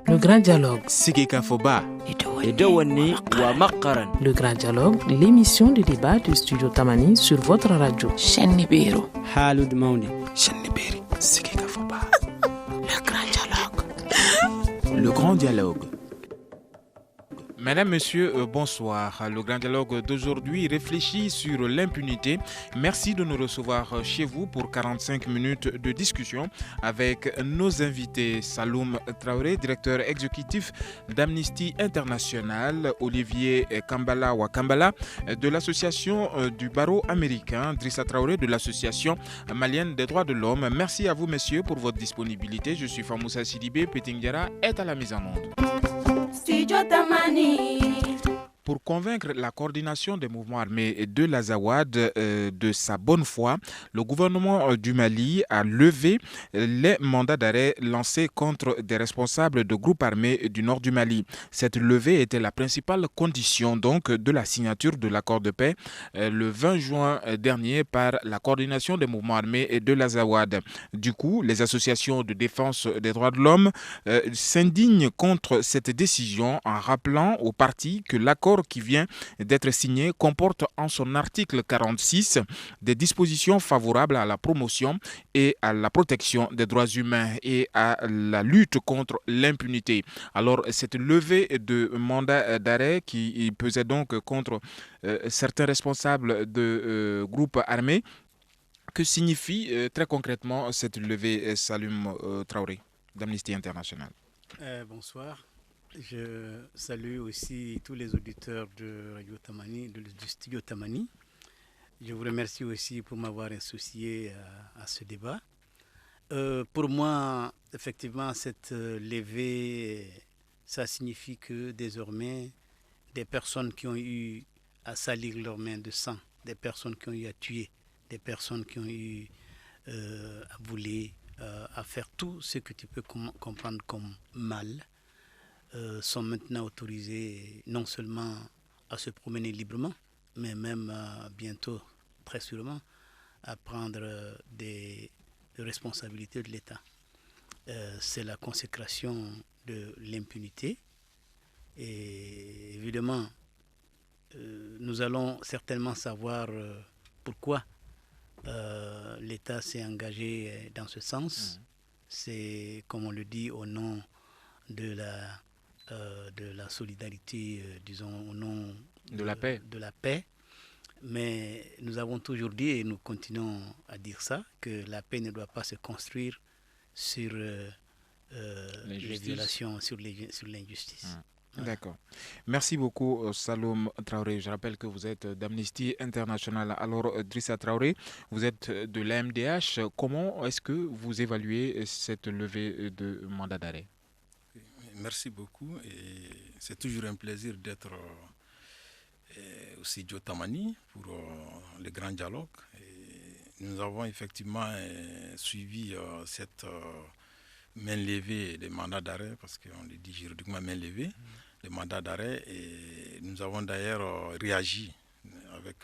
Le grand dialogue. Sigika Foba. Le grand dialogue, l'émission de débat du studio Tamani sur votre radio. Shenibiro. Halud Mauni. Shenibiri. Sigika Foba. Le grand dialogue. Le grand dialogue. Mesdames, Messieurs, bonsoir. Le grand dialogue d'aujourd'hui réfléchit sur l'impunité. Merci de nous recevoir chez vous pour 45 minutes de discussion avec nos invités. Saloum Traoré, directeur exécutif d'Amnesty International, Olivier Kambala Wakambala de l'association du barreau américain, Drissa Traoré de l'association malienne des droits de l'homme. Merci à vous, messieurs, pour votre disponibilité. Je suis Famoussa Sidibé. Petingiara est à la mise en onde. Studio Tamani. Pour convaincre la coordination des mouvements armés de l'Azawad de sa bonne foi, le gouvernement du Mali a levé les mandats d'arrêt lancés contre des responsables de groupes armés du nord du Mali. Cette levée était la principale condition donc de la signature de l'accord de paix le 20 juin dernier par la coordination des mouvements armés de l'Azawad. Du coup, les associations de défense des droits de l'homme s'indignent contre cette décision en rappelant aux partis que l'accord qui vient d'être signé comporte en son article 46 des dispositions favorables à la promotion et à la protection des droits humains et à la lutte contre l'impunité. Alors, cette levée de mandat d'arrêt qui pesait donc contre certains responsables de groupes armés, que signifie très concrètement cette levée, Saloum Traoré, d'Amnesty International? Bonsoir. Je salue aussi tous les auditeurs de Radio Tamani, du studio Tamani. Je vous remercie aussi pour m'avoir associé à ce débat. Pour moi, effectivement, cette levée, ça signifie que désormais, des personnes qui ont eu à salir leurs mains de sang, des personnes qui ont eu à tuer, des personnes qui ont eu à voler, à faire tout ce que tu peux comprendre comme mal, sont maintenant autorisés non seulement à se promener librement, mais même bientôt, très sûrement, à prendre des responsabilités de l'État. C'est la consécration de l'impunité. Et évidemment, nous allons certainement savoir pourquoi l'État s'est engagé dans ce sens. C'est, comme on le dit, au nom de la solidarité, disons, au nom de la paix. Mais nous avons toujours dit, et nous continuons à dire ça, que la paix ne doit pas se construire sur les violations, sur l'injustice. Voilà. D'accord. Merci beaucoup, Saloum Traoré. Je rappelle que vous êtes d'Amnesty International. Alors, Drissa Traoré, vous êtes de l'AMDH. Comment est-ce que vous évaluez cette levée de mandat d'arrêt? Merci beaucoup. Et c'est toujours un plaisir d'être au studio Tamani pour le grand dialogue. Et nous avons effectivement suivi cette main levée des mandats d'arrêt, parce qu'on le dit juridiquement main levée, des mandats d'arrêt. Et nous avons d'ailleurs réagi avec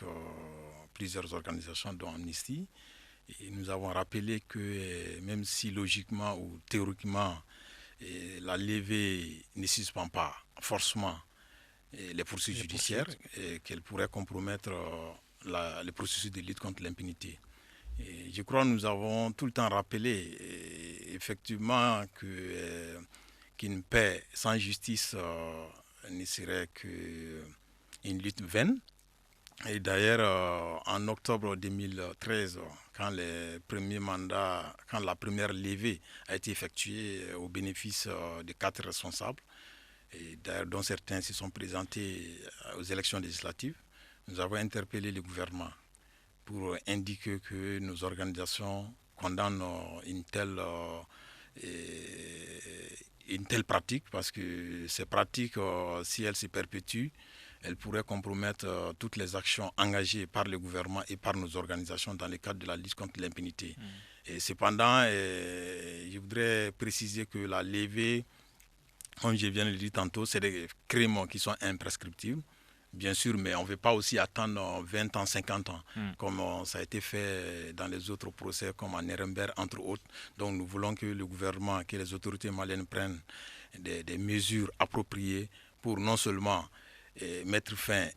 plusieurs organisations dont Amnesty. Et nous avons rappelé que même si logiquement ou théoriquement la levée ne suspend pas forcément les poursuites judiciaires et qu'elle pourrait compromettre le processus de lutte contre l'impunité. Et je crois que nous avons tout le temps rappelé effectivement qu'une paix sans justice ne serait qu'une lutte vaine. Et d'ailleurs, en octobre 2013, quand la première levée a été effectuée au bénéfice de 4 responsables, et d'ailleurs dont certains se sont présentés aux élections législatives, nous avons interpellé le gouvernement pour indiquer que nos organisations condamnent une telle pratique, parce que ces pratiques, si elles se perpétuent, elles pourraient compromettre toutes les actions engagées par le gouvernement et par nos organisations dans le cadre de la lutte contre l'impunité. Et cependant, je voudrais préciser que la levée, comme je viens de le dire tantôt, c'est des crimes qui sont imprescriptibles. bien sûr, mais on ne veut pas aussi attendre 20 ans, 50 ans, comme ça a été fait dans les autres procès, comme à Nuremberg, entre autres. Donc nous voulons que le gouvernement, que les autorités maliennes prennent des mesures appropriées pour non seulement mettre fin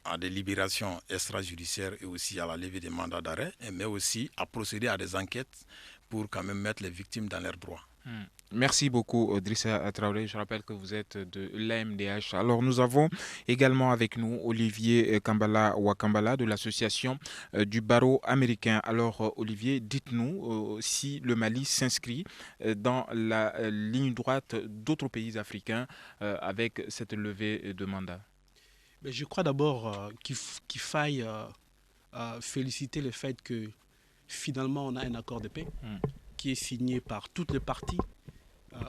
à des libérations extrajudiciaires et aussi à la levée des mandats d'arrêt, mais aussi à procéder à des enquêtes pour quand même mettre les victimes dans leurs droits. Merci beaucoup, Drissa Traoré. Je rappelle que vous êtes de l'AMDH. Alors, nous avons également avec nous Olivier Kambala Wakambala de l'association du barreau américain. Alors, Olivier, dites-nous si le Mali s'inscrit dans la ligne droite d'autres pays africains avec cette levée de mandat. Mais je crois d'abord qu'il faille féliciter le fait que finalement on a un accord de paix qui est signé par toutes les parties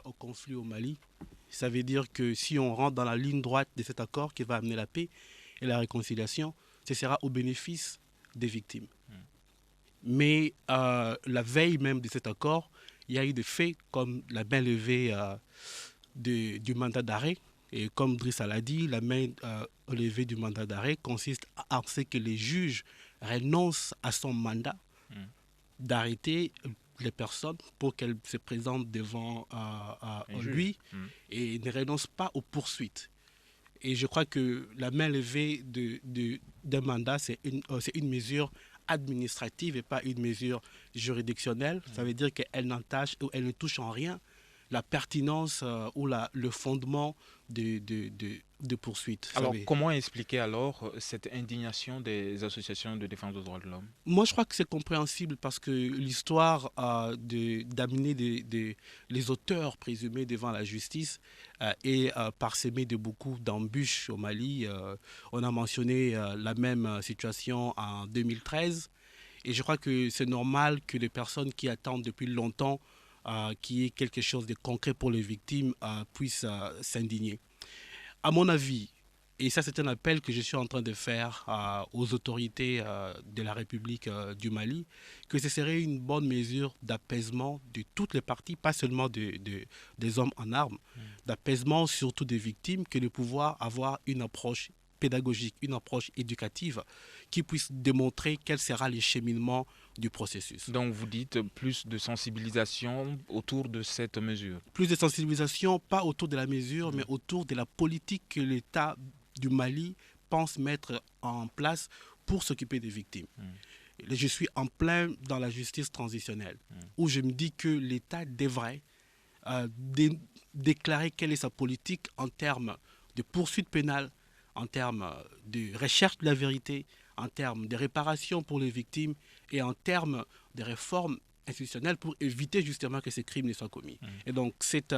au conflit au Mali. Ça veut dire que si on rentre dans la ligne droite de cet accord qui va amener la paix et la réconciliation, ce sera au bénéfice des victimes. Mais la veille même de cet accord, il y a eu des faits comme la main levée du mandat d'arrêt. Et comme Drissa l'a dit, la main levée du mandat d'arrêt consiste à ce que les juges renoncent à son mandat d'arrêter les personnes pour qu'elles se présentent devant lui et ne renoncent pas aux poursuites. Et je crois que la main levée d'un mandat, c'est une mesure administrative et pas une mesure juridictionnelle. Ça veut dire qu'elle n'entache ou elle ne touche en rien la pertinence ou le fondement de poursuite. Alors, comment expliquer alors cette indignation des associations de défense des droits de l'homme? Moi, je crois que c'est compréhensible parce que l'histoire d'amener les auteurs présumés devant la justice est parsemée de beaucoup d'embûches au Mali. On a mentionné la même situation en 2013 et je crois que c'est normal que les personnes qui attendent depuis longtemps qu'il y ait quelque chose de concret pour les victimes puissent s'indigner. À mon avis, et ça c'est un appel que je suis en train de faire aux autorités de la République du Mali, que ce serait une bonne mesure d'apaisement de toutes les parties, pas seulement des hommes en armes, d'apaisement surtout des victimes, que de pouvoir avoir une approche pédagogique, une approche éducative qui puisse démontrer quel sera le cheminement du processus. Donc vous dites plus de sensibilisation autour de cette mesure? Plus de sensibilisation, pas autour de la mesure, mais autour de la politique que l'État du Mali pense mettre en place pour s'occuper des victimes. Je suis en plein dans la justice transitionnelle, où je me dis que l'État devrait déclarer quelle est sa politique en termes de poursuite pénale, en termes de recherche de la vérité, en termes de réparation pour les victimes et en termes de réformes institutionnelles pour éviter justement que ces crimes ne soient commis. Et donc cette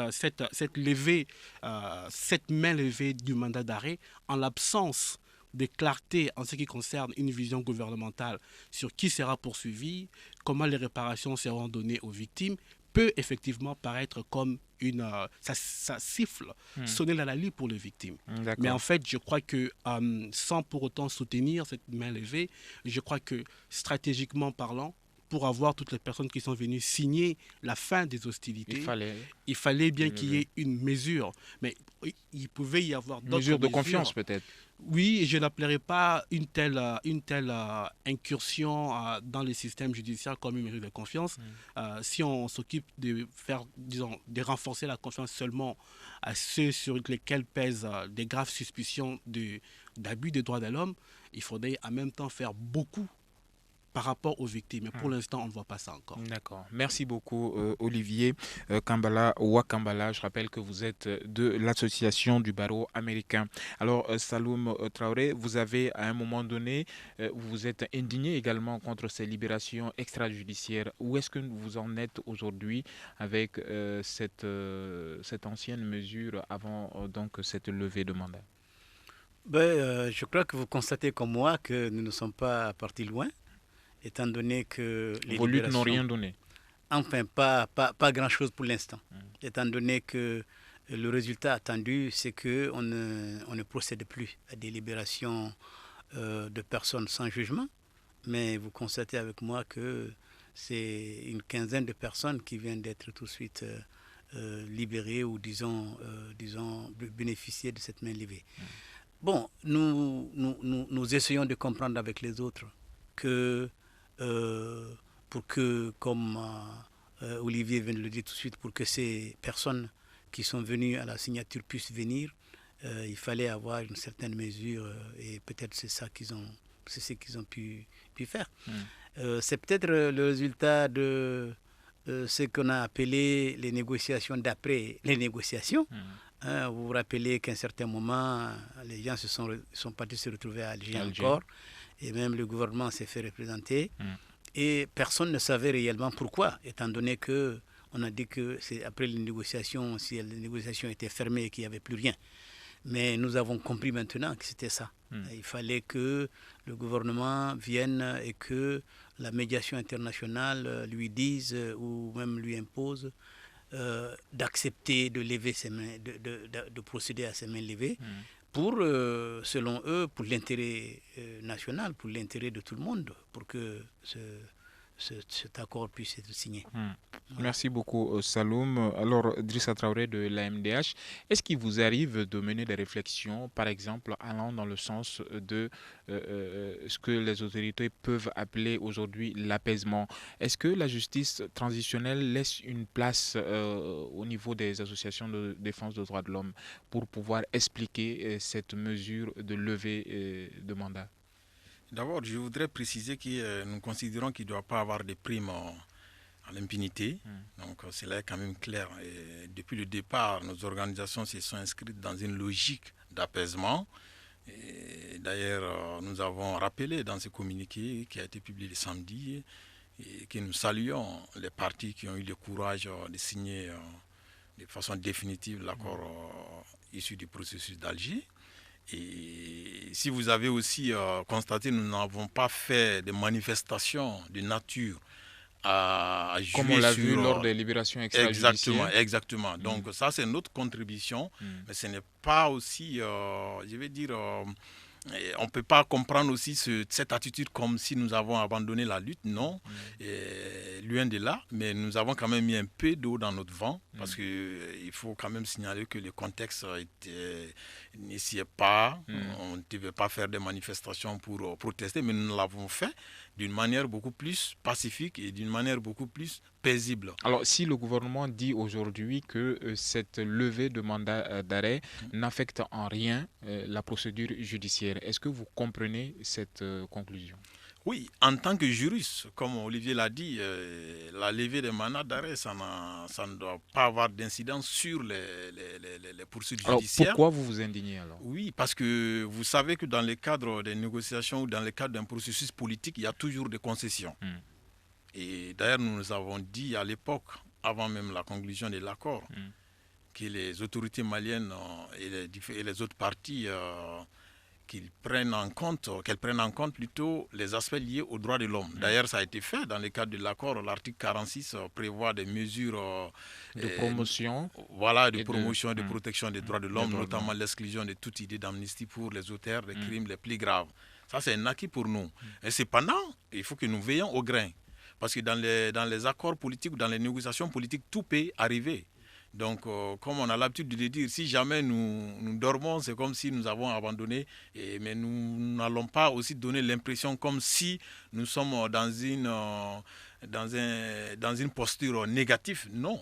main levée du mandat d'arrêt, en l'absence de clarté en ce qui concerne une vision gouvernementale sur qui sera poursuivi, comment les réparations seront données aux victimes, peut effectivement paraître comme ça siffle, sonner la lie pour les victimes. Mais en fait, je crois que sans pour autant soutenir cette main levée, je crois que stratégiquement parlant, pour avoir toutes les personnes qui sont venues signer la fin des hostilités, il fallait bien qu'il y ait une mesure. Mais il pouvait y avoir d'autres mesures. De confiance peut-être. Oui, et je n'appellerais pas une telle incursion dans le système judiciaire comme une mesure de confiance. Si on s'occupe de faire, disons, de renforcer la confiance seulement à ceux sur lesquels pèsent des graves suspicions d'abus des droits de l'homme, il faudrait en même temps faire beaucoup par rapport aux victimes. Mais pour l'instant, on ne voit pas ça encore. D'accord. Merci beaucoup, Olivier Kambala Wakambala. Je rappelle que vous êtes de l'association du barreau américain. Alors, Saloum Traoré, vous avez à un moment donné, vous vous êtes indigné également contre ces libérations extrajudiciaires. Où est-ce que vous en êtes aujourd'hui avec cette ancienne mesure avant donc cette levée de mandat? Je crois que vous constatez comme moi que nous ne sommes pas partis loin, étant donné que les vos luttes n'ont rien donné. Enfin, pas grand-chose pour l'instant. Étant donné que le résultat attendu, c'est qu'on ne procède plus à des libérations de personnes sans jugement. Mais vous constatez avec moi que c'est une quinzaine de personnes qui viennent d'être tout de suite libérées ou disons bénéficier de cette main levée. Bon, nous essayons de comprendre avec les autres que pour que, comme Olivier vient de le dire tout de suite, pour que ces personnes qui sont venues à la signature puissent venir, il fallait avoir une certaine mesure et peut-être c'est ce qu'ils ont pu faire. C'est peut-être le résultat de ce qu'on a appelé les négociations d'après les négociations. Vous vous rappelez qu'à un certain moment, les gens sont partis se retrouver à Alger encore, et même le gouvernement s'est fait représenter, et personne ne savait réellement pourquoi, étant donné que on a dit que c'est après les négociations, si les négociations étaient fermées et qu'il n'y avait plus rien. Mais nous avons compris maintenant que c'était ça. Il fallait que le gouvernement vienne et que la médiation internationale lui dise ou même lui impose d'accepter de lever ses mains, de procéder à ses mains levées pour, selon eux, pour l'intérêt national, pour l'intérêt de tout le monde, pour que cet accord puisse être signé. Merci beaucoup, Saloum. Alors, Drissa Traoré de l'AMDH, est-ce qu'il vous arrive de mener des réflexions, par exemple, allant dans le sens de ce que les autorités peuvent appeler aujourd'hui l'apaisement? Est-ce que la justice transitionnelle laisse une place au niveau des associations de défense des droits de l'homme pour pouvoir expliquer cette mesure de levée de mandat? D'abord, je voudrais préciser que nous considérons qu'il ne doit pas avoir de primes à l'impunité. Donc, cela est quand même clair. Et depuis le départ, nos organisations se sont inscrites dans une logique d'apaisement. D'ailleurs, nous avons rappelé dans ce communiqué qui a été publié le samedi et que nous saluons les partis qui ont eu le courage de signer de façon définitive l'accord issu du processus d'Alger. Et si vous avez aussi constaté, nous n'avons pas fait de manifestations de nature à jouer comme on l'a sur, vu lors des libérations extrajudiciaires. Exactement. Donc ça, c'est notre contribution, mais ce n'est pas aussi, je vais dire, on ne peut pas comprendre aussi cette attitude comme si nous avons abandonné la lutte, non, loin de là, mais nous avons quand même mis un peu d'eau dans notre vent, parce qu'il faut quand même signaler que le contexte n'y est pas, on ne devait pas faire des manifestations pour protester, mais nous l'avons fait d'une manière beaucoup plus pacifique et d'une manière beaucoup plus paisible. Alors, si le gouvernement dit aujourd'hui que cette levée de mandat d'arrêt n'affecte en rien la procédure judiciaire, est-ce que vous comprenez cette conclusion? Oui, en tant que juriste, comme Olivier l'a dit, la levée des mandats d'arrêt, ça ne doit pas avoir d'incidence sur les poursuites judiciaires. Pourquoi vous vous indignez alors? Oui, parce que vous savez que dans le cadre des négociations ou dans le cadre d'un processus politique, il y a toujours des concessions. Et d'ailleurs, nous avons dit à l'époque, avant même la conclusion de l'accord, que les autorités maliennes et les autres parties qu'elles prennent en compte plutôt les aspects liés aux droits de l'homme. D'ailleurs, ça a été fait dans le cadre de l'accord. L'article 46 prévoit des mesures de promotion. De promotion et de protection des droits de l'homme, notamment l'exclusion de toute idée d'amnistie pour les auteurs des crimes les plus graves. Ça, c'est un acquis pour nous. Et cependant, il faut que nous veillions au grain. Parce que dans les accords politiques ou dans les négociations politiques, tout peut arriver. Donc, comme on a l'habitude de le dire, si jamais nous dormons, c'est comme si nous avons abandonné, mais nous n'allons pas aussi donner l'impression comme si nous sommes dans une posture négative. Non,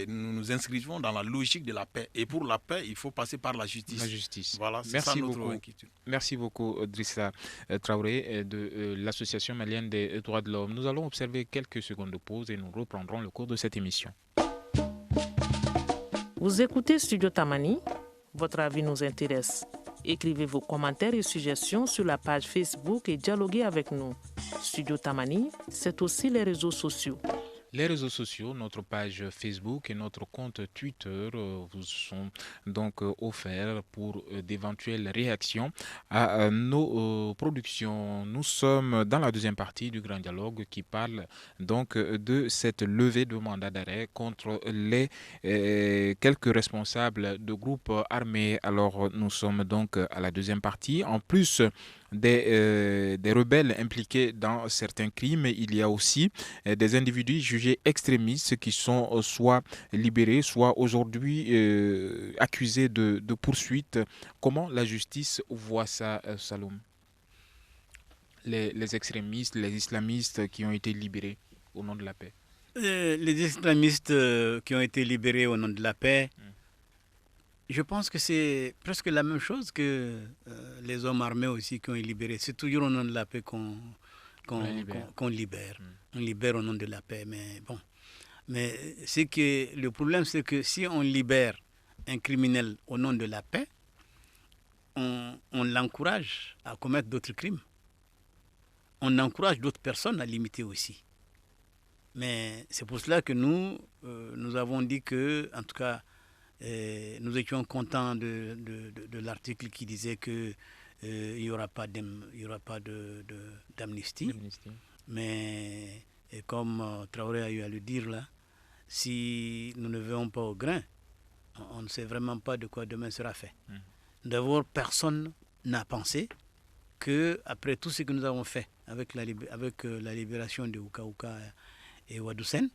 nous nous inscrivons dans la logique de la paix. Et pour la paix, il faut passer par la justice. La justice. Voilà, c'est ça notre inquiétude. Merci beaucoup, Drissa Traoré, de l'Association malienne des droits de l'homme. Nous allons observer quelques secondes de pause et nous reprendrons le cours de cette émission. Vous écoutez Studio Tamani, votre avis nous intéresse. Écrivez vos commentaires et suggestions sur la page Facebook et dialoguez avec nous. Studio Tamani, c'est aussi les réseaux sociaux. Les réseaux sociaux, notre page Facebook et notre compte Twitter vous sont donc offerts pour d'éventuelles réactions à nos productions. Nous sommes dans la deuxième partie du Grand Dialogue qui parle donc de cette levée de mandat d'arrêt contre les quelques responsables de groupes armés. Alors nous sommes donc à la deuxième partie. En plus des rebelles impliqués dans certains crimes. Il y a aussi des individus jugés extrémistes qui sont soit libérés, soit aujourd'hui accusés de poursuites. Comment la justice voit ça, Saloum? Les extrémistes, les islamistes qui ont été libérés au nom de la paix. Les islamistes qui ont été libérés au nom de la paix, je pense que c'est presque la même chose que les hommes armés aussi qui ont été libérés. C'est toujours au nom de la paix qu'on libère. On libère au nom de la paix. Mais bon. Mais le problème, c'est que si on libère un criminel au nom de la paix, on l'encourage à commettre d'autres crimes. On encourage d'autres personnes à l'imiter aussi. Mais c'est pour cela que nous avons dit que, en tout cas, nous étions contents de l'article qui disait qu'il n'y aura pas d'amnistie. Mais comme Traoré a eu à le dire là, si nous ne verrons pas au grain, on ne sait vraiment pas de quoi demain sera fait. D'abord, personne n'a pensé qu'après tout ce que nous avons fait avec la libération de Ouka Ouka et Wadoussen,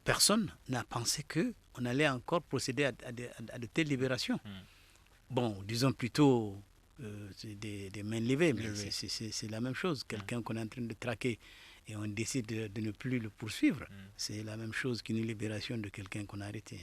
personne n'a pensé qu'on allait encore procéder à de telles libérations. Bon, disons plutôt c'est des mains levées, mais c'est la même chose. Quelqu'un qu'on est en train de traquer et on décide de ne plus le poursuivre, c'est la même chose qu'une libération de quelqu'un qu'on a arrêté.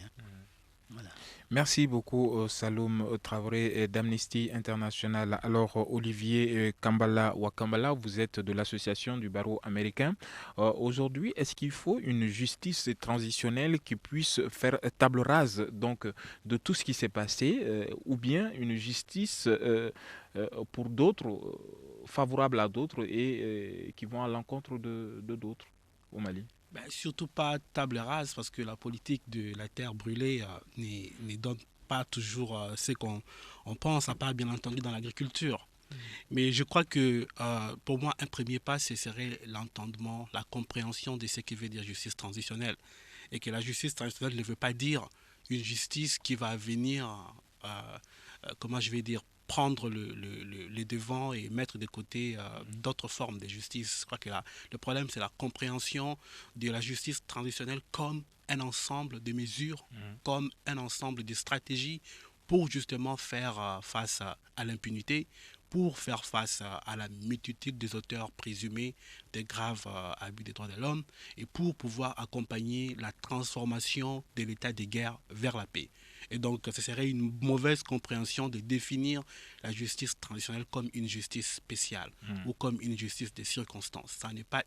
Voilà. Merci beaucoup Saloum Traoré d'Amnesty International. Alors Olivier Kambala Wakambala, vous êtes de l'association du barreau américain. Aujourd'hui, est-ce qu'il faut une justice transitionnelle qui puisse faire table rase donc de tout ce qui s'est passé ou bien une justice pour d'autres, favorable à d'autres et qui vont à l'encontre de d'autres au Mali? Surtout pas table rase, parce que la politique de la terre brûlée ne donne pas toujours ce qu'on pense, à part bien entendu dans l'agriculture. Mais je crois que pour moi, un premier pas, ce serait l'entendement, la compréhension de ce que veut dire justice transitionnelle. Et que la justice transitionnelle ne veut pas dire une justice qui va venir, prendre les devants et mettre de côté d'autres formes de justice. Je crois que le problème, c'est la compréhension de la justice transitionnelle comme un ensemble de mesures, comme un ensemble de stratégies pour justement faire face à l'impunité, pour faire face à la multitude des auteurs présumés de graves abus des droits de l'homme et pour pouvoir accompagner la transformation de l'état de guerre vers la paix. Et donc, ce serait une mauvaise compréhension de définir la justice transitionnelle comme une justice spéciale ou comme une justice de circonstances. Ça n'est pas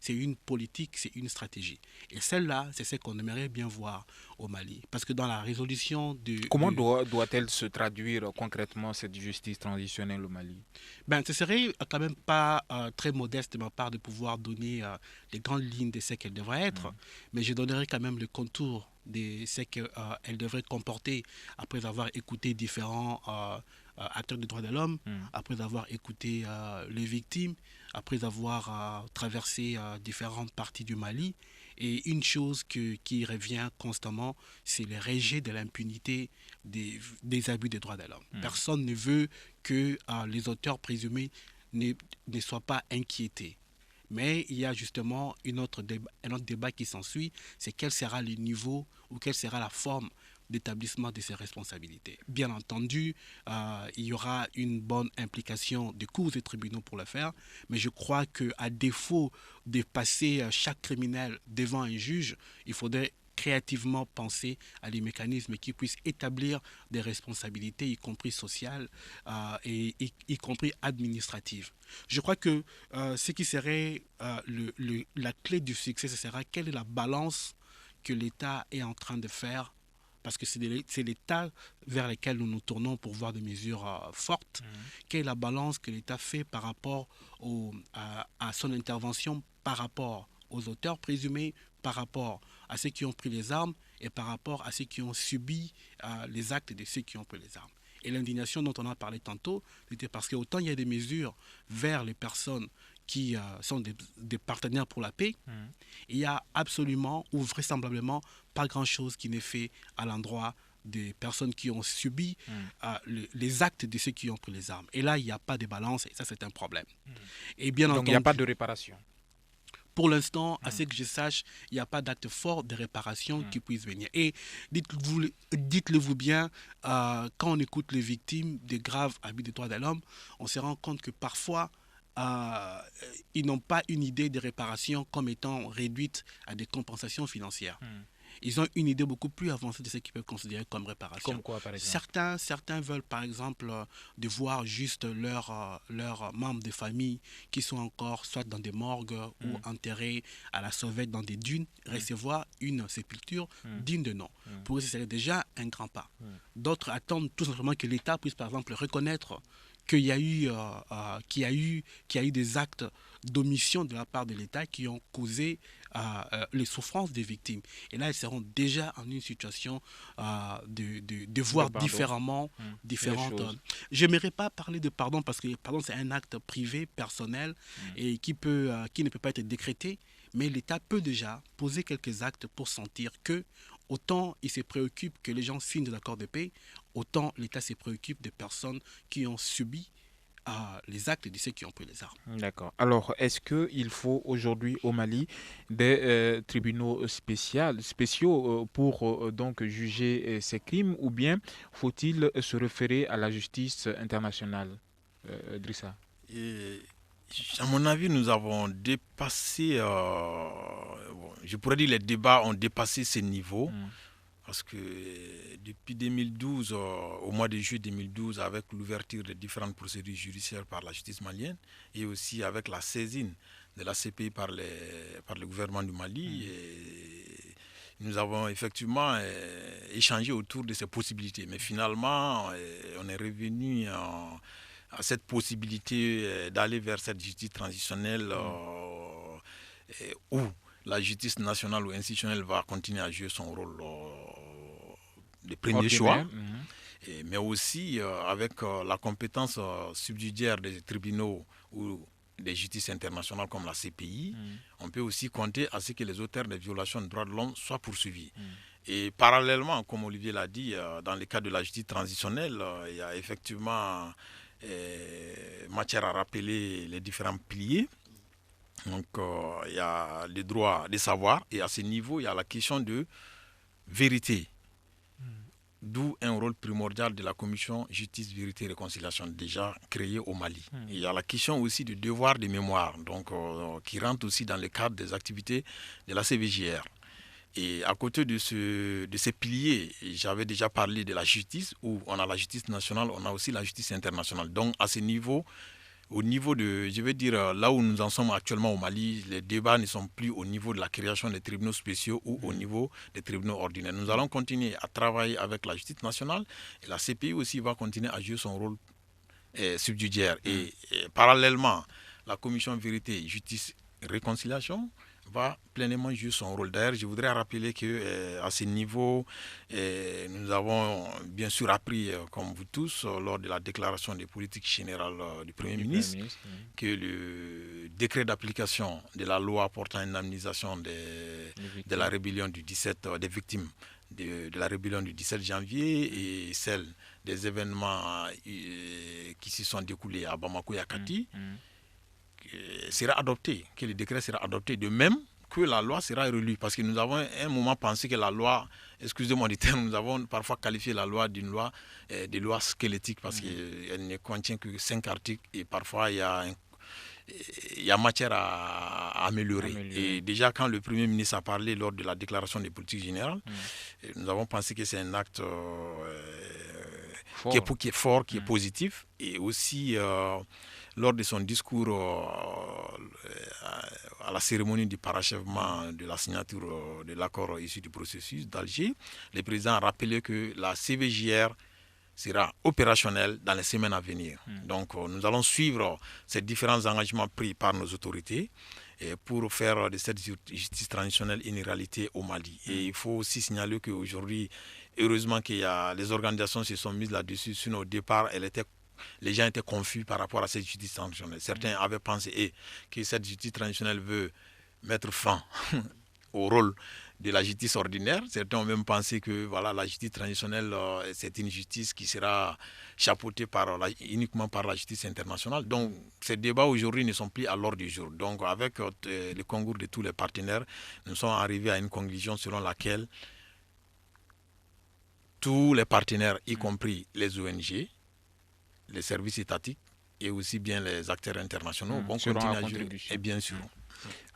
c'est une politique, c'est une stratégie. Et celle-là, c'est ce qu'on aimerait bien voir au Mali. Parce que dans la résolution de... Comment doit-elle se traduire concrètement, cette justice transitionnelle au Mali? Ce serait quand même pas très modeste de ma part de pouvoir donner les grandes lignes de ce qu'elle devrait être, mais je donnerai quand même le contour de ce qu'elle devrait comporter après avoir écouté différents acteurs des droits de l'homme, après avoir écouté les victimes, après avoir traversé différentes parties du Mali. Et une chose qui revient constamment, c'est le rejet de l'impunité des abus des droits de l'homme. Personne ne veut que les auteurs présumés ne soient pas inquiétés. Mais il y a justement un autre débat qui s'ensuit, c'est quel sera le niveau ou quelle sera la forme d'établissement de ces responsabilités. Bien entendu, il y aura une bonne implication des cours et tribunaux pour le faire, mais je crois qu'à défaut de passer chaque criminel devant un juge, il faudrait créativement penser à des mécanismes qui puissent établir des responsabilités, y compris sociales et y compris administratives. Je crois que ce qui serait la clé du succès, ce sera quelle est la balance que l'État est en train de faire, parce que c'est l'État vers lequel nous nous tournons pour voir des mesures fortes. Quelle est la balance que l'État fait par rapport à son intervention, par rapport aux auteurs présumés, par rapport à ceux qui ont pris les armes et par rapport à ceux qui ont subi les actes de ceux qui ont pris les armes. Et l'indignation dont on a parlé tantôt, c'était parce qu'autant il y a des mesures vers les personnes qui sont des partenaires pour la paix, il y a absolument ou vraisemblablement pas grand-chose qui n'est fait à l'endroit des personnes qui ont subi les actes de ceux qui ont pris les armes. Et là, il n'y a pas de balance et ça, c'est un problème. Et bien Donc entendu, il n'y a pas de réparation. Pour l'instant, à ce que je sache, il n'y a pas d'acte fort de réparation qui puisse venir. Et dites-le-vous bien, quand on écoute les victimes de graves abus des droits de l'homme, on se rend compte que parfois, ils n'ont pas une idée de réparation comme étant réduite à des compensations financières. Ils ont une idée beaucoup plus avancée de ce qu'ils peuvent considérer comme réparation. Comme quoi, par exemple? Certains veulent, par exemple, de voir juste leurs membres de famille qui sont encore soit dans des morgues ou enterrés à la sauvette dans des dunes, recevoir une sépulture digne de nom. Pour eux, ce serait déjà un grand pas. D'autres attendent tout simplement que l'État puisse, par exemple, reconnaître qu'il y a eu des actes d'omission de la part de l'État qui ont causé les souffrances des victimes. Et là, ils seront déjà en une situation de voir différemment différentes. Je n'aimerais pas parler de pardon parce que pardon, c'est un acte privé, personnel et qui ne peut pas être décrété. Mais l'État peut déjà poser quelques actes pour sentir que autant il se préoccupe que les gens signent des accords de paix, autant l'État se préoccupe des personnes qui ont subi les actes de ceux qui ont pris les armes. D'accord. Alors, est-ce qu'il faut aujourd'hui au Mali des tribunaux spéciaux pour donc juger ces crimes ou bien faut-il se référer à la justice internationale, Drissa? À mon avis, nous avons dépassé, je pourrais dire les débats ont dépassé ces niveaux. Parce que depuis 2012, au mois de juillet 2012, avec l'ouverture de différentes procédures judiciaires par la justice malienne et aussi avec la saisine de la CPI par le gouvernement du Mali, nous avons effectivement échangé autour de ces possibilités. Mais finalement, on est revenu à cette possibilité d'aller vers cette justice transitionnelle où la justice nationale ou institutionnelle va continuer à jouer son rôle de premier choix, mais aussi avec la compétence subsidiaire des tribunaux ou des justices internationales comme la CPI, on peut aussi compter à ce que les auteurs des violations des droits de l'homme soient poursuivis. Et parallèlement, comme Olivier l'a dit, dans le cadre de la justice transitionnelle, il y a effectivement matière à rappeler les différents piliers. Donc, il y a le droit de savoir et à ce niveau, il y a la question de vérité. D'où un rôle primordial de la commission justice, vérité et réconciliation déjà créée au Mali. Il y a la question aussi du devoir de mémoire, donc, qui rentre aussi dans le cadre des activités de la CVJR. Et à côté de ces piliers, j'avais déjà parlé de la justice, où on a la justice nationale, on a aussi la justice internationale. Donc à ce niveau, au niveau de, je veux dire, là où nous en sommes actuellement au Mali, les débats ne sont plus au niveau de la création des tribunaux spéciaux ou au niveau des tribunaux ordinaires. Nous allons continuer à travailler avec la justice nationale et la CPI aussi va continuer à jouer son rôle subsidiaire. Et parallèlement, la commission vérité, justice et réconciliation va pleinement jouer son rôle. D'ailleurs, je voudrais rappeler qu'à ce niveau, nous avons bien sûr appris, comme vous tous, lors de la déclaration des politiques générales du Premier ministre, que le décret d'application de la loi portant une indemnisation de la rébellion du 17, des victimes de la rébellion du 17 janvier et celle des événements qui se sont découlés à Bamako et à Kati, sera adopté, que le décret sera adopté, de même que la loi sera relue. Parce que nous avons un moment pensé que la loi, excusez-moi du terme, nous avons parfois qualifié la loi d'une loi, de loi squelettique parce qu'elle ne contient que 5 articles et parfois il y a matière à améliorer. Et déjà quand le Premier ministre a parlé lors de la déclaration des politiques générales, nous avons pensé que c'est un acte qui est fort, qui est positif. Et aussi lors de son discours à la cérémonie du parachèvement de la signature de l'accord issu du processus d'Alger, le président a rappelé que la CVJR sera opérationnelle dans les semaines à venir. Donc nous allons suivre ces différents engagements pris par nos autorités pour faire de cette justice transitionnelle une réalité au Mali. Et il faut aussi signaler qu'aujourd'hui, heureusement que les organisations se sont mises là-dessus, sinon au départ, les gens étaient confus par rapport à cette justice transitionnelle. Certains avaient pensé que cette justice transitionnelle veut mettre fin au rôle de la justice ordinaire. Certains ont même pensé que voilà, la justice transitionnelle, c'est une justice qui sera chapeautée uniquement par la justice internationale. Donc ces débats aujourd'hui ne sont plus à l'ordre du jour. Donc avec le concours de tous les partenaires, nous sommes arrivés à une conclusion selon laquelle tous les partenaires, y compris les ONG, les services étatiques et aussi bien les acteurs internationaux, vont continuer à jouer. Et bien sûr.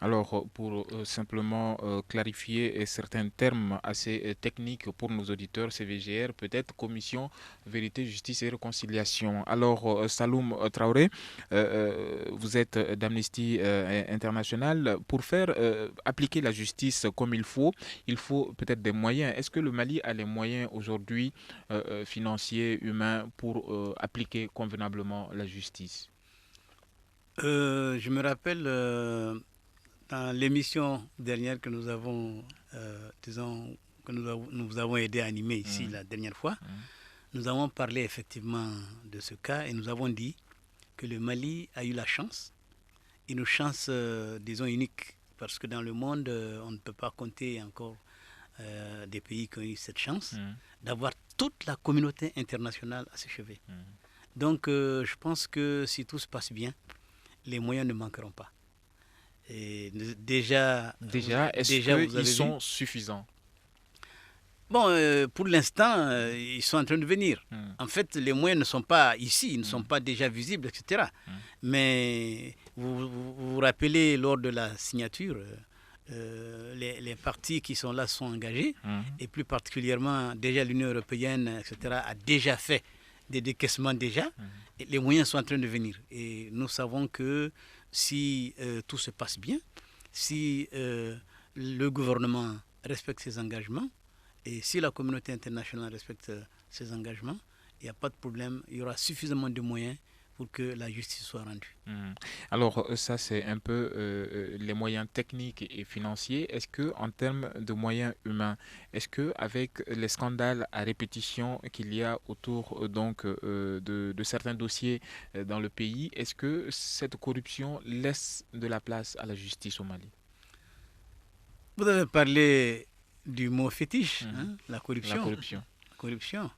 Alors, pour simplement clarifier certains termes assez techniques pour nos auditeurs, CVGR, peut-être Commission Vérité, Justice et Réconciliation. Alors, Saloum Traoré, vous êtes d'Amnesty International. Pour faire appliquer la justice comme il faut peut-être des moyens. Est-ce que le Mali a les moyens aujourd'hui financiers, humains, pour appliquer convenablement la justice? Je me rappelle dans l'émission dernière que nous avons, nous avons aidé à animer ici la dernière fois, nous avons parlé effectivement de ce cas et nous avons dit que le Mali a eu la chance, une chance, disons, unique, parce que dans le monde, on ne peut pas compter encore des pays qui ont eu cette chance d'avoir toute la communauté internationale à ses chevet. Donc, je pense que si tout se passe bien, les moyens ne manqueront pas. Et déjà, est-ce qu'ils sont suffisants? Bon, pour l'instant, ils sont en train de venir. En fait, les moyens ne sont pas ici, ils ne sont pas déjà visibles, etc. Mais vous rappelez, lors de la signature, les partis qui sont là sont engagés, et plus particulièrement, déjà l'Union européenne, etc., a déjà fait des décaissements déjà, et les moyens sont en train de venir. Et nous savons que si tout se passe bien, si le gouvernement respecte ses engagements, et si la communauté internationale respecte ses engagements, il n'y a pas de problème, il y aura suffisamment de moyens pour que la justice soit rendue. Alors ça c'est un peu les moyens techniques et financiers. Est-ce que en termes de moyens humains, est-ce que avec les scandales à répétition qu'il y a autour de certains dossiers dans le pays, est-ce que cette corruption laisse de la place à la justice au Mali? Vous avez parlé du mot fétiche, la corruption. La corruption.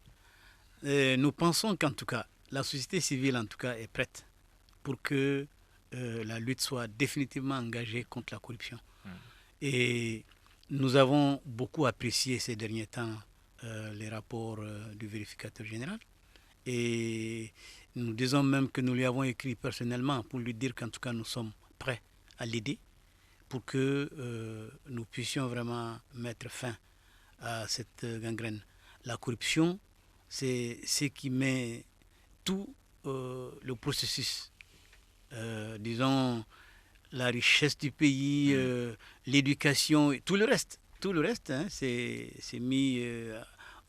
Nous pensons qu'en tout cas, la société civile en tout cas est prête pour que la lutte soit définitivement engagée contre la corruption. Et nous avons beaucoup apprécié ces derniers temps les rapports du vérificateur général. Et nous disons même que nous lui avons écrit personnellement pour lui dire qu'en tout cas nous sommes prêts à l'aider pour que nous puissions vraiment mettre fin à cette gangrène. La corruption, c'est ce qui met tout le processus, disons la richesse du pays, l'éducation, tout le reste, c'est mis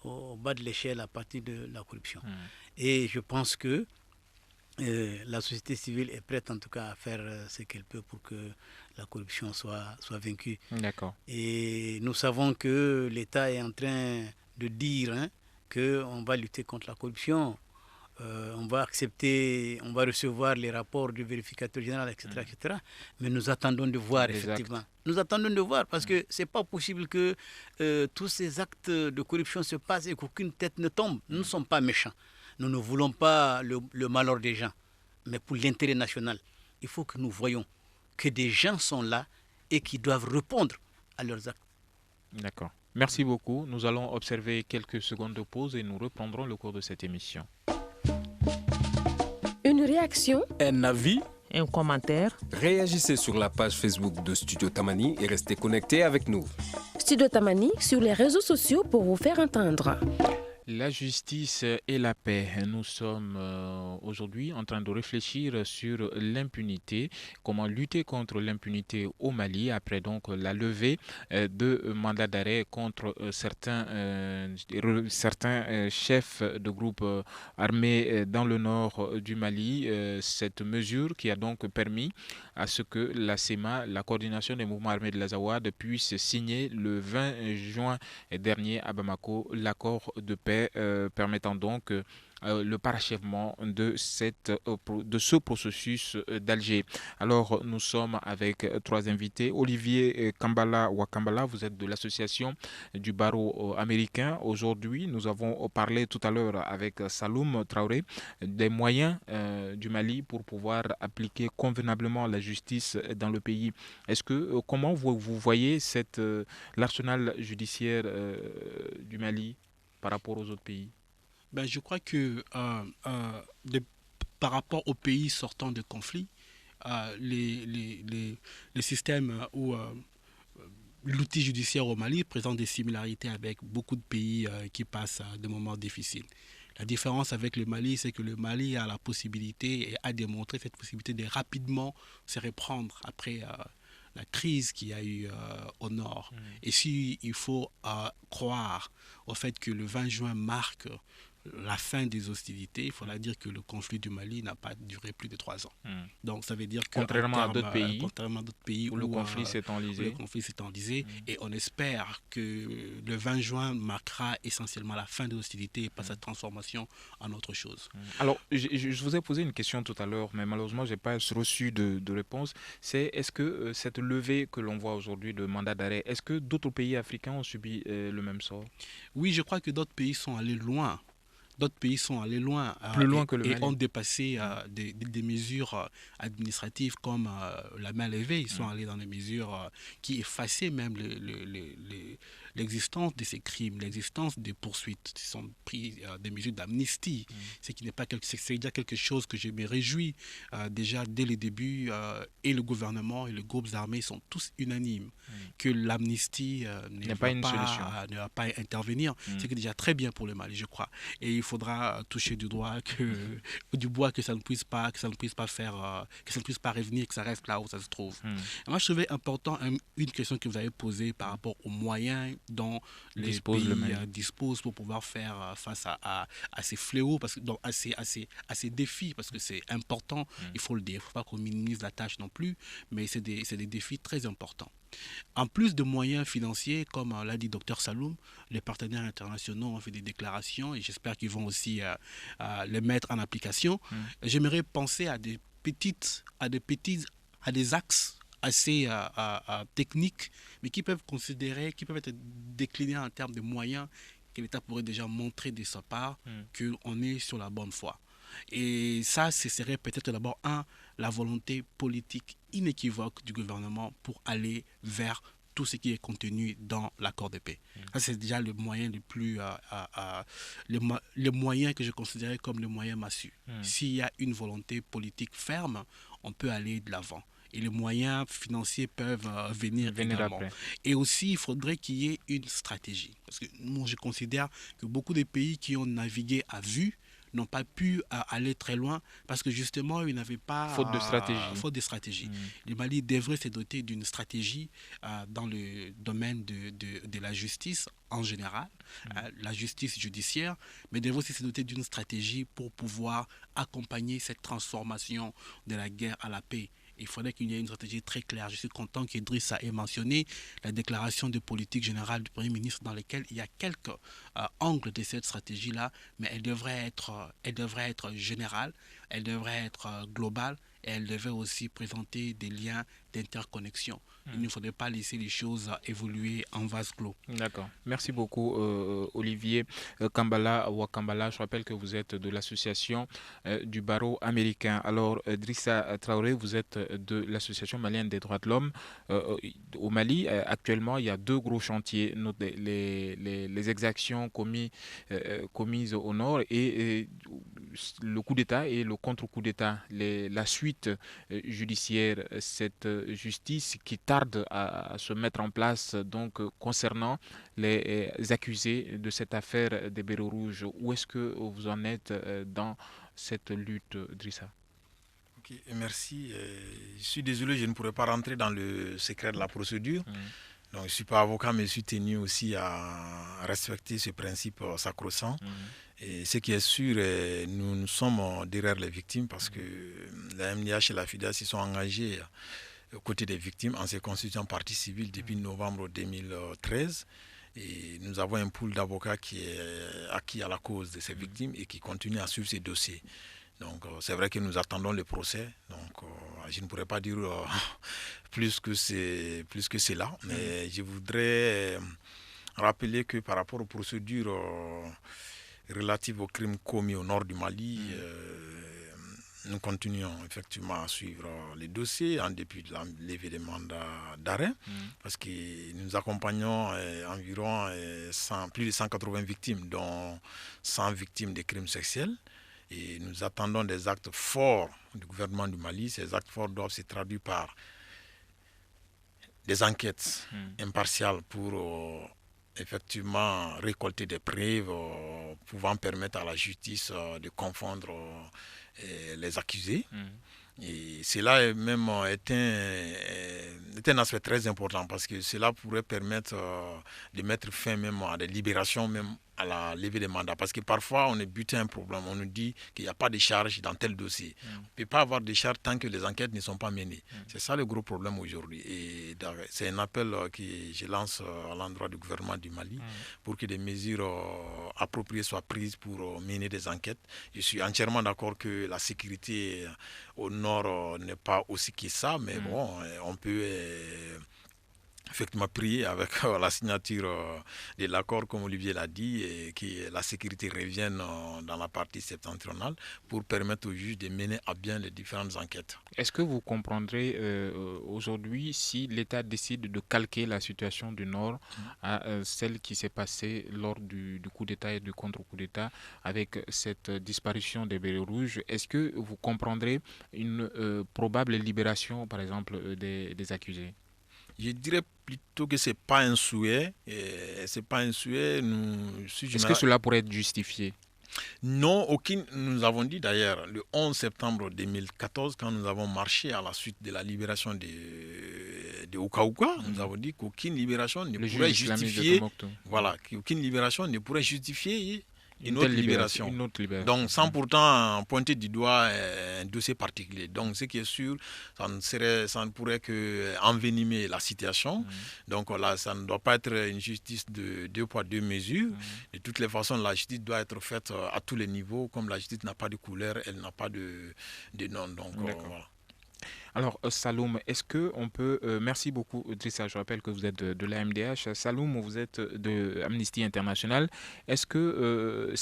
au bas de l'échelle à partir de la corruption. Et je pense que la société civile est prête en tout cas à faire ce qu'elle peut pour que la corruption soit vaincue. D'accord. Et nous savons que l'État est en train de dire qu'on va lutter contre la corruption. On va recevoir les rapports du vérificateur général, etc., etc. Mais nous attendons de voir, effectivement. Nous attendons de voir, parce que ce n'est pas possible que tous ces actes de corruption se passent et qu'aucune tête ne tombe. Nous ne sommes pas méchants. Nous ne voulons pas le malheur des gens. Mais pour l'intérêt national, il faut que nous voyions que des gens sont là et qui doivent répondre à leurs actes. D'accord. Merci beaucoup. Nous allons observer quelques secondes de pause et nous reprendrons le cours de cette émission. Une réaction, un avis, un commentaire. Réagissez sur la page Facebook de Studio Tamani et restez connectés avec nous. Studio Tamani sur les réseaux sociaux pour vous faire entendre. La justice et la paix. Nous sommes aujourd'hui en train de réfléchir sur l'impunité, comment lutter contre l'impunité au Mali après donc la levée de mandats d'arrêt contre certains chefs de groupes armés dans le nord du Mali. Cette mesure qui a donc permis à ce que la CEMA, la coordination des mouvements armés de l'Azawad, puisse signer le 20 juin dernier à Bamako l'accord de paix permettant donc le parachèvement de ce processus d'Alger. Alors, nous sommes avec trois invités. Olivier Kambala Wakambala, vous êtes de l'association du barreau américain. Aujourd'hui, nous avons parlé tout à l'heure avec Saloum Traoré des moyens du Mali pour pouvoir appliquer convenablement la justice dans le pays. Comment vous voyez l'arsenal judiciaire du Mali par rapport aux autres pays? Je crois que par rapport aux pays sortant de conflits, les systèmes où l'outil judiciaire au Mali présente des similarités avec beaucoup de pays qui passent des moments difficiles. La différence avec le Mali, c'est que le Mali a la possibilité et a démontré cette possibilité de rapidement se reprendre après la crise qu'il y a eu au nord. Et s'il faut croire au fait que le 20 juin marque la fin des hostilités, il faudra dire que le conflit du Mali n'a pas duré plus de 3 ans. Donc ça veut dire que contrairement à d'autres pays où le conflit s'est enlisé, et on espère que le 20 juin marquera essentiellement la fin des hostilités et pas sa transformation en autre chose. Alors, je vous ai posé une question tout à l'heure, mais malheureusement, je n'ai pas reçu de réponse. Est-ce que cette levée que l'on voit aujourd'hui de mandat d'arrêt, est-ce que d'autres pays africains ont subi le même sort? Oui, je crois que d'autres pays sont allés loin. Plus loin que le Mali. Et ont dépassé des mesures administratives comme la main levée. Ils sont allés dans des mesures qui effaçaient même l'existence de ces crimes, l'existence des poursuites. Ils sont pris des mesures d'amnistie. C'est déjà quelque chose que je me réjouis. Déjà dès le début, et le gouvernement et les groupes armés sont tous unanimes que l'amnistie ne va pas intervenir. C'est déjà très bien pour le Mali, je crois. Et il faudra toucher du bois que ça ne puisse pas faire, que ça ne puisse pas revenir, que ça reste là où ça se trouve. Moi, je trouvais important une question que vous avez posée par rapport aux moyens dont les pays disposent pour pouvoir faire face à ces fléaux, à ces défis, parce que c'est important, il faut le dire. Il ne faut pas qu'on minimise la tâche non plus, mais c'est des défis très importants. En plus de moyens financiers, comme l'a dit Dr Saloum, les partenaires internationaux ont fait des déclarations et j'espère qu'ils vont aussi les mettre en application. J'aimerais penser à des axes assez techniques, mais qui peuvent être déclinés en termes de moyens que l'État pourrait déjà montrer de sa part qu'on est sur la bonne voie. Et ça, ce serait peut-être d'abord la volonté politique inéquivoque du gouvernement pour aller vers tout ce qui est contenu dans l'accord de paix. Ça, c'est déjà le moyen le moyen que je considérais comme le moyen massu. S'il y a une volonté politique ferme, on peut aller de l'avant. Et les moyens financiers peuvent venir également. Après. Et aussi, il faudrait qu'il y ait une stratégie. Parce que moi, je considère que beaucoup de pays qui ont navigué à vue n'ont pas pu aller très loin parce que justement, ils n'avaient pas... Faute de stratégie. Le Mali devrait se doter d'une stratégie dans le domaine de la justice en général, la justice judiciaire, mais devrait aussi se doter d'une stratégie pour pouvoir accompagner cette transformation de la guerre à la paix. Il faudrait qu'il y ait une stratégie très claire. Je suis content qu'Idrissa ait mentionné la déclaration de politique générale du Premier ministre dans laquelle il y a quelques angles de cette stratégie-là, mais elle devrait être générale, elle devrait être globale et elle devrait aussi présenter des liens d'interconnexion. Il ne faudrait pas laisser les choses évoluer en vase clos. D'accord. Merci beaucoup, Olivier Kambala Wakambala. Je rappelle que vous êtes de l'association du barreau américain. Alors, Idrissa Traoré, vous êtes de l'association malienne des droits de l'homme. Au Mali, actuellement, il y a deux gros chantiers, les exactions commises au nord et le coup d'État et le contre-coup d'État. La suite judiciaire, cette justice qui tarde à se mettre en place donc concernant les accusés de cette affaire des Bérets Rouges. Où est-ce que vous en êtes dans cette lutte, Idrissa? Okay, merci. Je suis désolé, je ne pourrais pas rentrer dans le secret de la procédure. Donc, je ne suis pas avocat, mais je suis tenu aussi à respecter ce principe sacro-saint. Et ce qui est sûr, nous sommes derrière les victimes parce que la MDH et la FIDA s'y sont engagés aux côtés des victimes en se constituant partie civile depuis novembre 2013. Et nous avons un pool d'avocats qui est acquis à la cause de ces victimes et qui continue à suivre ces dossiers. Donc c'est vrai que nous attendons le procès. Donc je ne pourrais pas dire plus que cela. Mais je voudrais rappeler que par rapport aux procédures relatives aux crimes commis au nord du Mali, nous continuons effectivement à suivre les dossiers en dépit de la levée des mandats d'arrêt, parce que nous accompagnons environ plus de 180 victimes, dont 100 victimes de crimes sexuels. Et nous attendons des actes forts du gouvernement du Mali. Ces actes forts doivent se traduire par des enquêtes impartiales pour effectivement récolter des preuves pouvant permettre à la justice de confondre les accusés. Et cela même est un aspect très important parce que cela pourrait permettre de mettre fin même à des libérations, même à la levée des mandats. Parce que parfois, on est buté à un problème. On nous dit qu'il n'y a pas de charge dans tel dossier. On ne peut pas avoir de charge tant que les enquêtes ne sont pas menées. C'est ça le gros problème aujourd'hui. Et c'est un appel que je lance à l'endroit du gouvernement du Mali pour que des mesures appropriées soient prises pour mener des enquêtes. Je suis entièrement d'accord que la sécurité au nord n'est pas aussi que ça, mais bon, on peut effectivement prier avec la signature de l'accord, comme Olivier l'a dit, et que la sécurité revienne dans la partie septentrionale pour permettre aux juges de mener à bien les différentes enquêtes. Est-ce que vous comprendrez aujourd'hui si l'État décide de calquer la situation du Nord à celle qui s'est passée lors du coup d'État et du contre-coup d'État avec cette disparition des bérets rouges? Est-ce que vous comprendrez une probable libération, par exemple, des accusés? Je dirais plutôt que ce n'est pas un souhait. C'est pas un souhait. Est-ce que cela pourrait être justifié? Non, nous avons dit d'ailleurs le 11 septembre 2014, quand nous avons marché à la suite de la libération de Ouka-Ouka, nous avons dit qu'aucune libération ne pourrait justifier. Voilà, qu'aucune libération ne pourrait justifier une autre libération. Donc, sans pourtant pointer du doigt un dossier particulier. Donc, ce qui est sûr, ça ne pourrait qu'envenimer la situation. Donc, là, ça ne doit pas être une justice de deux poids, deux mesures. De toutes les façons, la justice doit être faite à tous les niveaux. Comme la justice n'a pas de couleur, elle n'a pas de nom. Donc, voilà. Alors, Saloum, est-ce qu'on peut... merci beaucoup, Idrissa. Je rappelle que vous êtes de l'AMDH. Saloum, vous êtes de Amnesty International. Est-ce que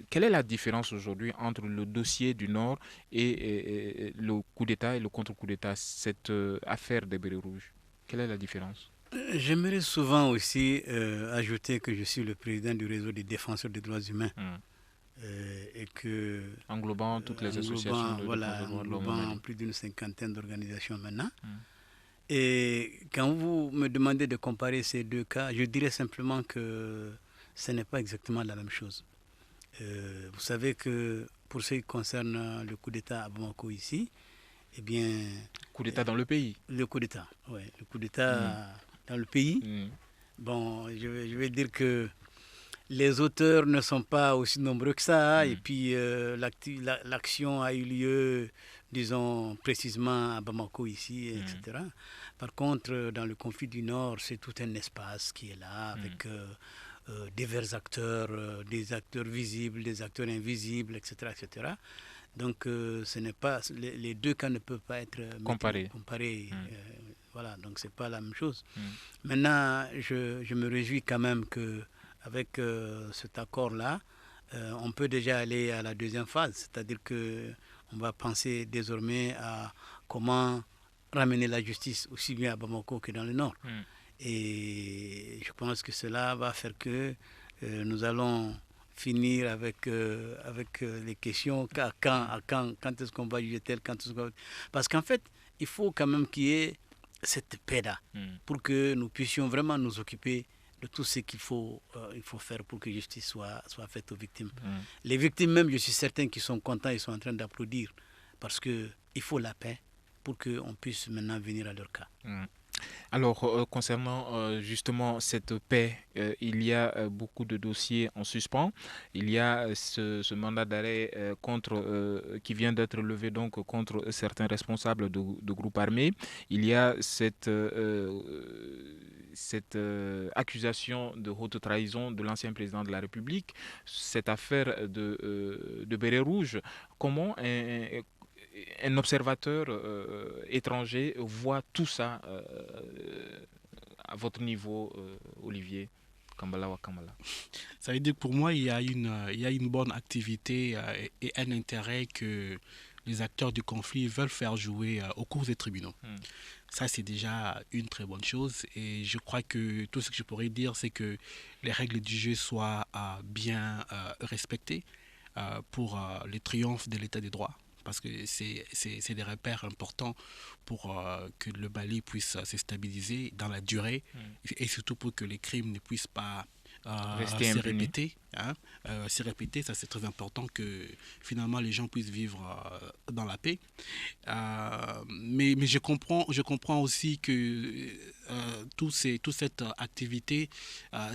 quelle est la différence aujourd'hui entre le dossier du Nord et le coup d'État et le contre-coup d'État, cette affaire des bérets rouges? Quelle est la différence? J'aimerais souvent aussi ajouter que je suis le président du réseau des défenseurs des droits humains. Et que englobant toutes les associations de droits de l'homme, plus d'une cinquantaine d'organisations maintenant. Et quand vous me demandez de comparer ces deux cas, je dirais simplement que ce n'est pas exactement la même chose. Vous savez que pour ce qui concerne le coup d'État à Bamako ici, eh bien... Coup d'État dans le pays? Le coup d'État, oui. Le coup d'État dans le pays. Bon, je vais dire que les auteurs ne sont pas aussi nombreux que ça. Et puis, l'action a eu lieu, disons, précisément à Bamako ici, etc. Par contre, dans le conflit du Nord, c'est tout un espace qui est là, avec divers acteurs, des acteurs visibles, des acteurs invisibles, etc. etc. Donc, ce n'est pas, les deux cas ne peuvent pas être comparés. Voilà, donc ce n'est pas la même chose. Maintenant, je me réjouis quand même que avec cet accord-là, on peut déjà aller à la deuxième phase, c'est-à-dire qu'on va penser désormais à comment ramener la justice aussi bien à Bamako que dans le Nord. Et je pense que cela va faire que nous allons finir avec les questions quand est-ce qu'on va juger tel, parce qu'en fait, il faut quand même qu'il y ait cette paix-là pour que nous puissions vraiment nous occuper de tout ce qu'il faut faire pour que justice soit faite aux victimes. Les victimes même, je suis certain qu'ils sont contents, ils sont en train d'applaudir parce qu'il faut la paix pour qu'on puisse maintenant venir à leur cas. Alors, concernant justement cette paix, il y a beaucoup de dossiers en suspens. Il y a ce mandat d'arrêt qui vient d'être levé donc contre certains responsables de groupes armés. Il y a cette accusation de haute trahison de l'ancien président de la République, cette affaire de béret rouge. Comment un observateur étranger voit tout ça à votre niveau, Olivier Kambala Wakambala? Ça veut dire que pour moi, il y a une bonne activité et un intérêt que les acteurs du conflit veulent faire jouer au cours des tribunaux. Ça, c'est déjà une très bonne chose. Et je crois que tout ce que je pourrais dire, c'est que les règles du jeu soient bien respectées pour le triomphe de l'état des droits. Parce que c'est des repères importants pour que le Mali puisse se stabiliser dans la durée et surtout pour que les crimes ne puissent pas se répéter. Se répéter, ça c'est très important que finalement les gens puissent vivre dans la paix. Mais je comprends aussi que toute cette activité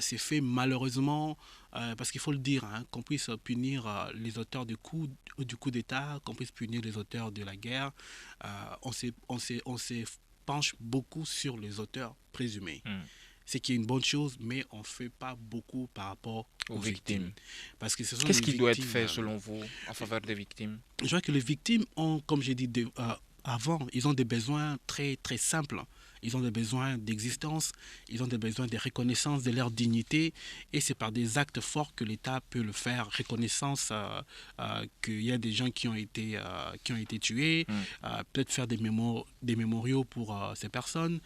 s'est fait malheureusement parce qu'il faut le dire, qu'on puisse punir les auteurs du coup d'État, qu'on puisse punir les auteurs de la guerre. On se penche beaucoup sur les auteurs présumés. Ce qui est une bonne chose, mais on ne fait pas beaucoup par rapport aux victimes. Parce que qu'est-ce qui doit être fait, selon vous, en faveur des victimes? Je crois que les victimes ont, comme j'ai dit avant, ils ont des besoins très, très simples. Ils ont des besoins d'existence, ils ont des besoins de reconnaissance de leur dignité, et c'est par des actes forts que l'État peut le faire. Reconnaissance qu'il y a des gens qui ont été tués, peut-être faire des mémoriaux pour ces personnes,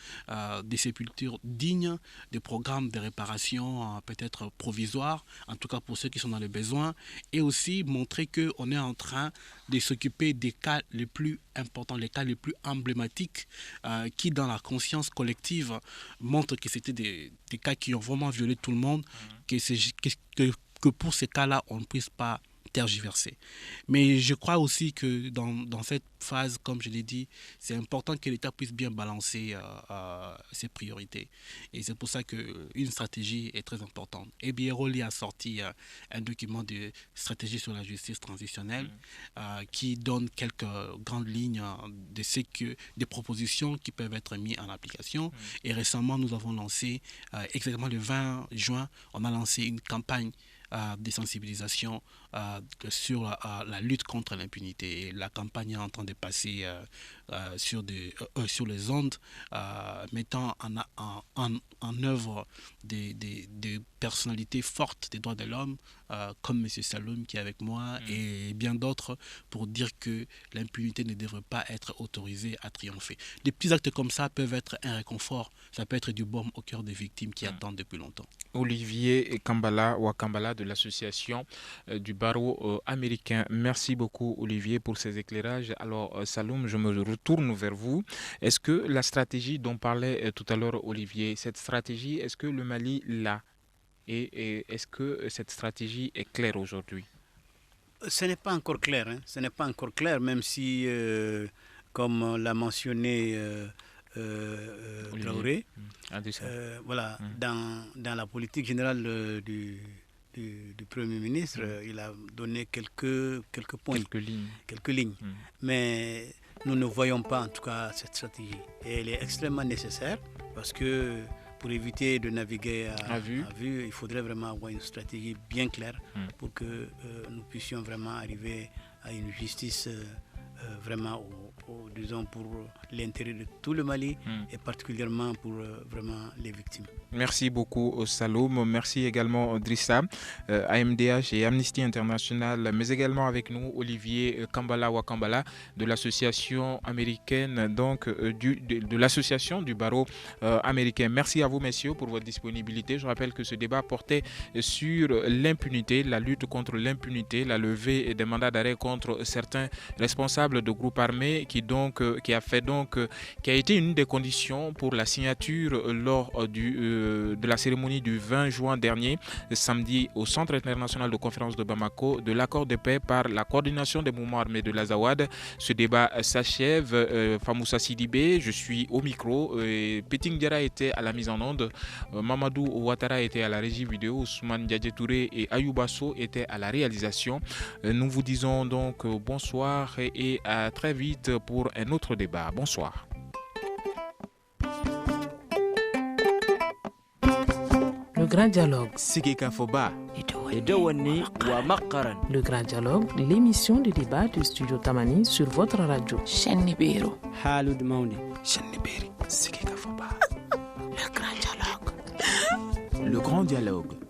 des sépultures dignes, des programmes de réparation peut-être provisoires, en tout cas pour ceux qui sont dans les besoins, et aussi montrer qu'on est en train de s'occuper des cas les plus importants, les cas les plus emblématiques qui, dans la conscience collective, montrent que c'était des cas qui ont vraiment violé tout le monde, que pour ces cas-là, on ne puisse pas tergiverser. Mais je crois aussi que dans cette phase, comme je l'ai dit, c'est important que l'État puisse bien balancer ses priorités. Et c'est pour ça qu'une stratégie est très importante. Et Biroli a sorti un document de stratégie sur la justice transitionnelle qui donne quelques grandes lignes des propositions qui peuvent être mises en application. Et récemment, nous avons lancé, exactement le 20 juin, on a lancé une campagne de sensibilisation sur la lutte contre l'impunité. Et la campagne est en train de passer sur les ondes, mettant en œuvre des personnalités fortes des droits de l'homme, comme M. Saloum qui est avec moi, et bien d'autres, pour dire que l'impunité ne devrait pas être autorisée à triompher. Des petits actes comme ça peuvent être un réconfort, ça peut être du baume au cœur des victimes qui attendent depuis longtemps. Olivier Kambala Wakambala de l'association du barreau américain. Merci beaucoup Olivier pour ces éclairages. Alors Saloum, je me retourne vers vous. Est-ce que la stratégie dont parlait tout à l'heure Olivier, cette stratégie, est-ce que le Mali l'a? Et est-ce que cette stratégie est claire aujourd'hui? Ce n'est pas encore clair. Ce n'est pas encore clair, même si, comme l'a mentionné Traoré, voilà, dans la politique générale du Premier ministre, il a donné quelques points, quelques lignes. Mais nous ne voyons pas en tout cas cette stratégie. Et elle est extrêmement nécessaire parce que pour éviter de naviguer à vue, il faudrait vraiment avoir une stratégie bien claire pour que nous puissions vraiment arriver à une justice vraiment disons pour l'intérêt de tout le Mali et particulièrement pour vraiment les victimes. Merci beaucoup Saloum, merci également Drissa, AMDH et Amnesty International, mais également avec nous Olivier Kambala Wakambala de l'association américaine, donc de l'association du barreau américain. Merci à vous messieurs pour votre disponibilité. Je rappelle que ce débat portait sur l'impunité, la lutte contre l'impunité, la levée des mandats d'arrêt contre certains responsables de groupes armés qui qui a été une des conditions pour la signature lors de la cérémonie du 20 juin dernier, samedi, au Centre international de conférence de Bamako, de l'accord de paix par la coordination des mouvements armés de l'Azawad. Ce débat s'achève. Famoussa Sidibé, je suis au micro. Peting Diara était à la mise en onde. Mamadou Ouattara était à la régie vidéo. Ousmane Diadje Touré et Ayoubasso étaient à la réalisation. Nous vous disons donc bonsoir et à très vite pour un autre débat. Bonsoir. Le grand dialogue. Le grand dialogue, l'émission de débat du Studio Tamani sur votre radio. Le grand dialogue.